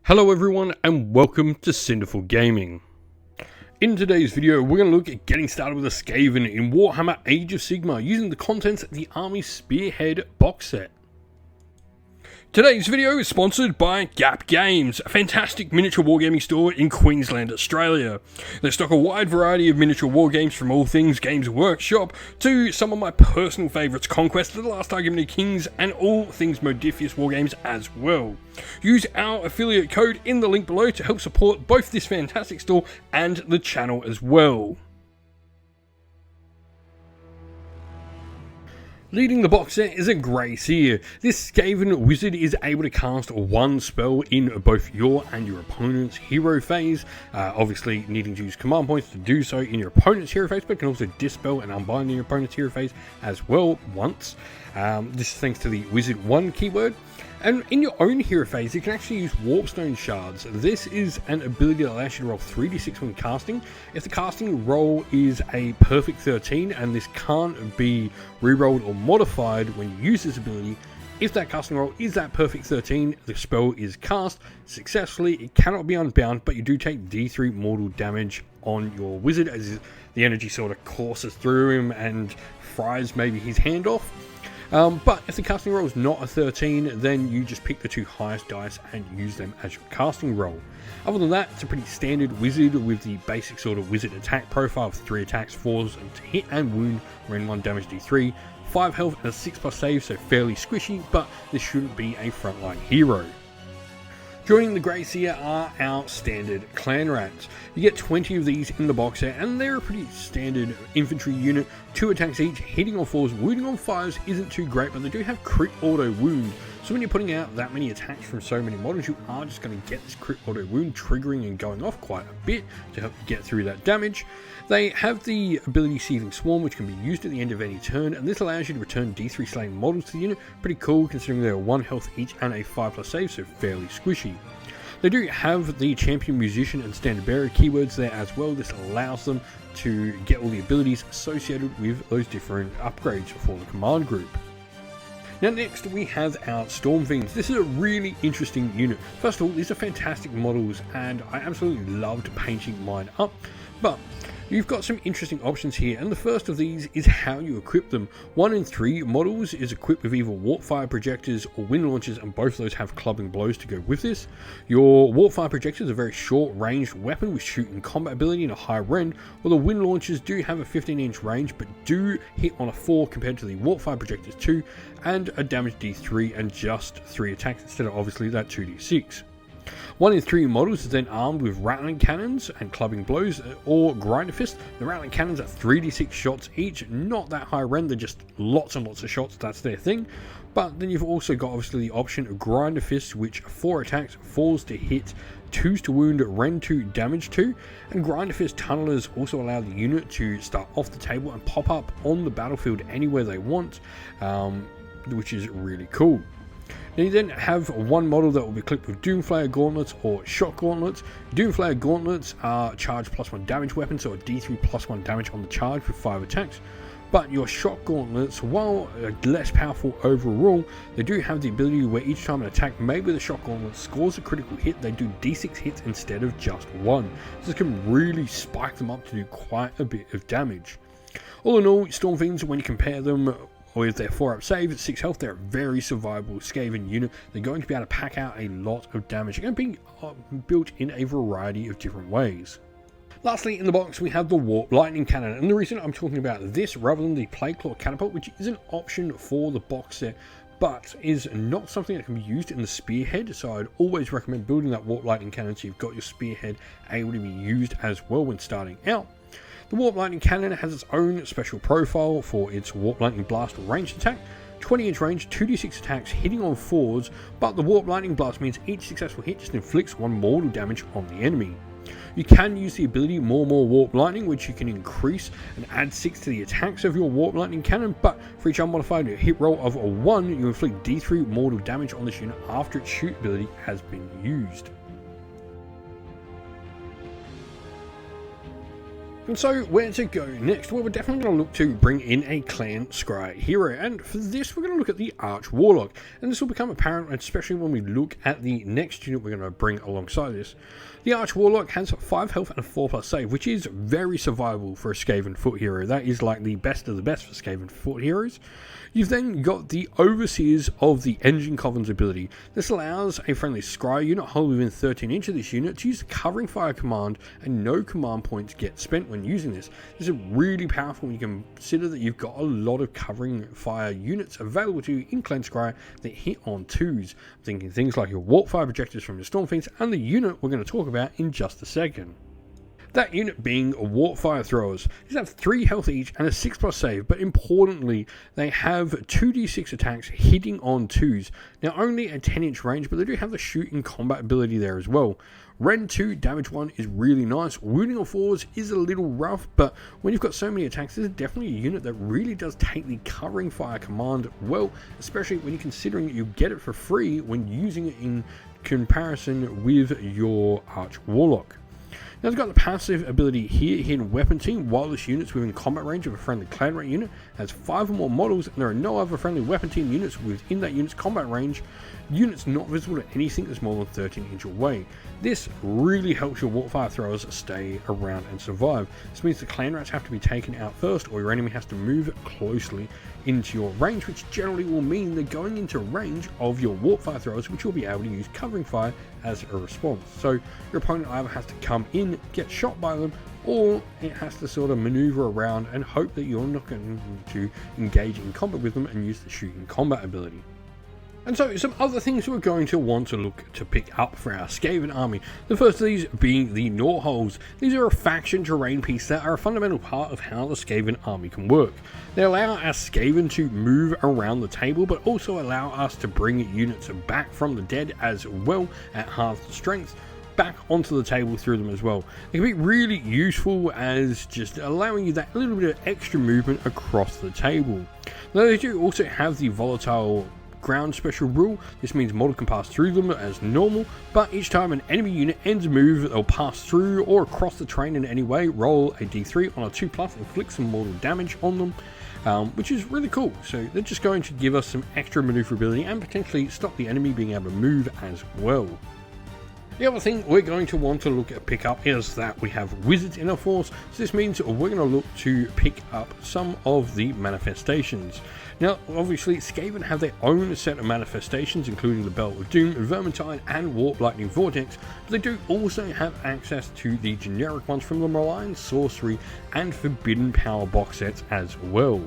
Hello everyone and welcome to Cinderful Gaming. In today's video we're going to look at getting started with a Skaven in Warhammer Age of Sigmar using the contents of the Army Spearhead box set. Today's video is sponsored by Gap Games, a fantastic miniature wargaming store in Queensland, Australia. They stock a wide variety of miniature wargames from all things Games Workshop to some of my personal favourites, Conquest, The Last Argument of Kings, and all things Modifius wargames as well. Use our affiliate code in the link below to help support both this fantastic store and the channel as well. Leading the box set is a Grey Seer. This Skaven wizard is able to cast one spell in both your and your opponent's hero phase, obviously needing to use command points to do so in your opponent's hero phase, but can also dispel and unbind in your opponent's hero phase as well once. This is thanks to the Wizard 1 keyword. And in your own hero phase, you can actually use Warpstone Shards. This is an ability that allows you to roll 3d6 when casting. If the casting roll is a perfect 13, and this can't be rerolled or modified when you use this ability, if that casting roll is that perfect 13, the spell is cast successfully. It cannot be unbound, but you do take d3 mortal damage on your wizard as the energy sort of courses through him and fries maybe his hand off. But if the casting roll is not a 13, then you just pick the two highest dice and use them as your casting roll. Other than that, it's a pretty standard wizard with the basic sort of wizard attack profile of 3 attacks, 4s to hit and wound, range 1 damage d3, 5 health and a 6+ save, so fairly squishy, but this shouldn't be a frontline hero. Joining the Grey Seer are our standard clan rats. You get 20 of these in the box set, and they're a pretty standard infantry unit. 2 attacks each, hitting on 4s, wounding on 5s isn't too great, but they do have crit auto wound. So when you're putting out that many attacks from so many models, you are just going to get this crit auto wound triggering and going off quite a bit to help you get through that damage. They have the ability Seething Swarm, which can be used at the end of any turn, and this allows you to return d3 slain models to the unit. Pretty cool considering they're 1 health each and a 5+ save, so fairly squishy. They do have the Champion, Musician and Standard Bearer keywords there as well. This allows them to get all the abilities associated with those different upgrades for the command group. Now next we have our Storm Fiends. This is a really interesting unit. First of all, these are fantastic models and I absolutely loved painting mine up, but you've got some interesting options here, and the first of these is how you equip them. 1 in 3 models is equipped with either Warpfire projectors or wind launchers, and both of those have clubbing blows to go with this. Your Warpfire projectors are a very short ranged weapon with shoot and combat ability and a high rend, while the wind launchers do have a 15-inch range but do hit on a 4 compared to the Warpfire projectors 2, and a damage d3 and just 3 attacks instead of obviously that 2d6. 1 in 3 models is then armed with Rattling Cannons and Clubbing Blows or Gnawfeast. The Rattling Cannons are 3d6 shots each, not that high rend, they're just lots and lots of shots, that's their thing. But then you've also got obviously the option of Gnawfeast, which 4 attacks, 4s to hit, 2s to wound, rend 2, damage 2, and Gnawfeast Tunnelers also allow the unit to start off the table and pop up on the battlefield anywhere they want, which is really cool. Now you then have one model that will be equipped with Doomflayer Gauntlets or Shock Gauntlets. Doomflayer Gauntlets are charge +1 damage weapons, so a d3 +1 damage on the charge with 5 attacks. But your Shock Gauntlets, while less powerful overall, they do have the ability where each time an attack made with a Shock Gauntlet scores a critical hit, they do d6 hits instead of just 1. So this can really spike them up to do quite a bit of damage. All in all, Storm Fiends, when you compare them with their 4-up save at 6 health, they're a very survivable Skaven unit. They're going to be able to pack out a lot of damage and being built in a variety of different ways. Lastly, in the box we have the Warp Lightning Cannon, and the reason I'm talking about this rather than the Plague Claw Catapult, which is an option for the box set, but is not something that can be used in the Spearhead, so I'd always recommend building that Warp Lightning Cannon so you've got your Spearhead able to be used as well when starting out. The Warp Lightning Cannon has its own special profile for its Warp Lightning Blast ranged attack, 20-inch range, 2d6 attacks hitting on 4s, but the Warp Lightning Blast means each successful hit just inflicts 1 mortal damage on the enemy. You can use the ability More Warp Lightning, which you can increase and add 6 to the attacks of your Warp Lightning Cannon, but for each unmodified hit roll of a 1, you inflict d3 mortal damage on this unit after its shoot ability has been used. And so, where to go next? Well, we're definitely going to look to bring in a clan scry hero, and for this we're going to look at the Arch Warlock, and this will become apparent especially when we look at the next unit we're going to bring alongside this. The Arch Warlock has 5 health and a 4+ save, which is very survivable for a Skaven foot hero. That is like the best of the best for Skaven foot heroes. You've then got the Overseers of the Engine Coven's ability. This allows a friendly scry unit held within 13 inches of this unit to use the covering fire command, and no command points get spent when using this. This is really powerful when you consider that you've got a lot of covering fire units available to you in Clan Scry that hit on 2s. I'm thinking things like your warp fire projectors from your Stormfiends and the unit we're going to talk about in just a second. That unit being warp fire throwers. These have 3 health each and a 6+ save, but importantly, they have 2d6 attacks hitting on 2s. Now only a 10-inch range, but they do have the shoot in combat ability there as well. Rend 2, damage 1 is really nice. Wounding on 4s is a little rough, but when you've got so many attacks, this is definitely a unit that really does take the covering fire command well, especially when you're considering that you get it for free when using it in comparison with your Arch Warlock. Now it's got the passive ability here, Hidden Weapon Team. While this unit's within combat range of a friendly clan rate unit, has 5 or more models, and there are no other friendly weapon team units within that unit's combat range. Units not visible to anything that's more than 13 inches away. This really helps your warpfire throwers stay around and survive. This means the clan rats have to be taken out first, or your enemy has to move closely into your range, which generally will mean they're going into range of your warpfire throwers, which you'll be able to use covering fire as a response. So your opponent either has to come in, get shot by them, or it has to sort of maneuver around and hope that you're not going to engage in combat with them and use the shooting combat ability. And so some other things we're going to want to look to pick up for our Skaven army. The first of these being the Gnawholes. These are a faction terrain piece that are a fundamental part of how the Skaven army can work. They allow our Skaven to move around the table, but also allow us to bring units back from the dead as well at half the strength back onto the table through them as well. They can be really useful as just allowing you that little bit of extra movement across the table. Now they do also have the volatile ground special rule. This means model can pass through them as normal, but each time an enemy unit ends a move, they'll pass through or across the terrain in any way, roll a d3 on a 2+, inflict some mortal damage on them, which is really cool. So they're just going to give us some extra maneuverability and potentially stop the enemy being able to move as well. The other thing we're going to want to look at pick up is that we have wizards in our force, so this means we're going to look to pick up some of the manifestations. Now obviously Skaven have their own set of manifestations, including the Belt of Doom, Vermintide and Warp Lightning Vortex, but they do also have access to the generic ones from the Malign, Sorcery and Forbidden Power box sets as well.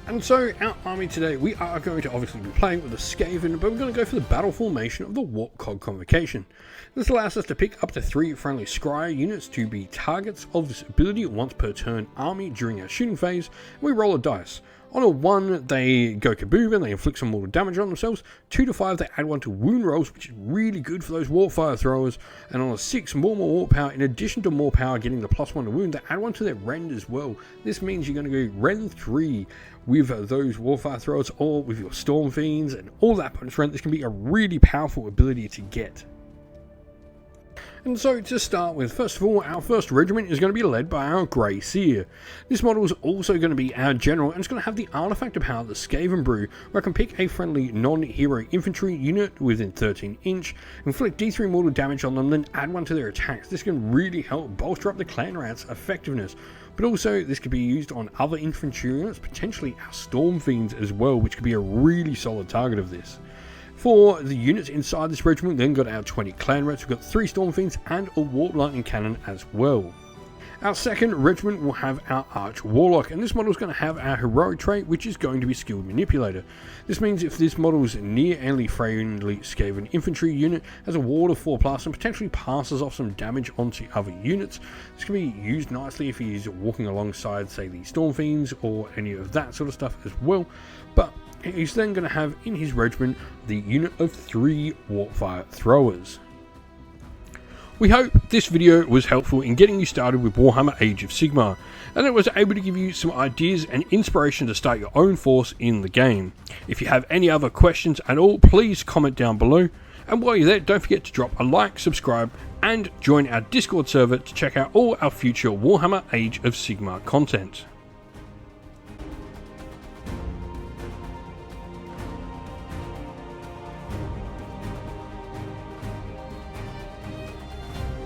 And so our army today, we are going to obviously be playing with the Skaven, but we're going to go for the battle formation of the Warp Cog Convocation. This allows us to pick up to 3 friendly scry units to be targets of this ability once per turn army during our shooting phase. We roll a dice. On a 1, they go kaboom and they inflict some mortal damage on themselves. 2 to 5, they add 1 to wound rolls, which is really good for those warp fire throwers. And on a 6, more warp power. In addition to more power getting the +1 to wound, they add 1 to their rend as well. This means you're going to go rend 3 with those warp fire throwers, or with your storm fiends and all that bonus rend. This can be a really powerful ability to get. And so to start with, first of all, our first regiment is going to be led by our Grey Seer. This model is also going to be our general, and it's going to have the artifact of power, the Skaven Brew, where I can pick a friendly non-hero infantry unit within 13 inch, inflict d3 mortal damage on them, then add 1 to their attacks. This can really help bolster up the clan rats' effectiveness. But also this could be used on other infantry units, potentially our Storm Fiends as well, which could be a really solid target of this. For the units inside this regiment, then got our 20 clan rats, we've got 3 Storm Fiends and a Warp Lightning Cannon as well. Our second regiment will have our Arch Warlock, and this model is going to have our heroic trait, which is going to be Skilled Manipulator. This means if this model's near enemy friendly Skaven infantry unit has a ward of 4+ and potentially passes off some damage onto other units, this can be used nicely if he's walking alongside, say, the Storm Fiends or any of that sort of stuff as well. But he's then going to have in his regiment the unit of 3 Warpfire Throwers. We hope this video was helpful in getting you started with Warhammer Age of Sigmar, and it was able to give you some ideas and inspiration to start your own force in the game. If you have any other questions at all, please comment down below. And while you're there, don't forget to drop a like, subscribe, and join our Discord server to check out all our future Warhammer Age of Sigmar content.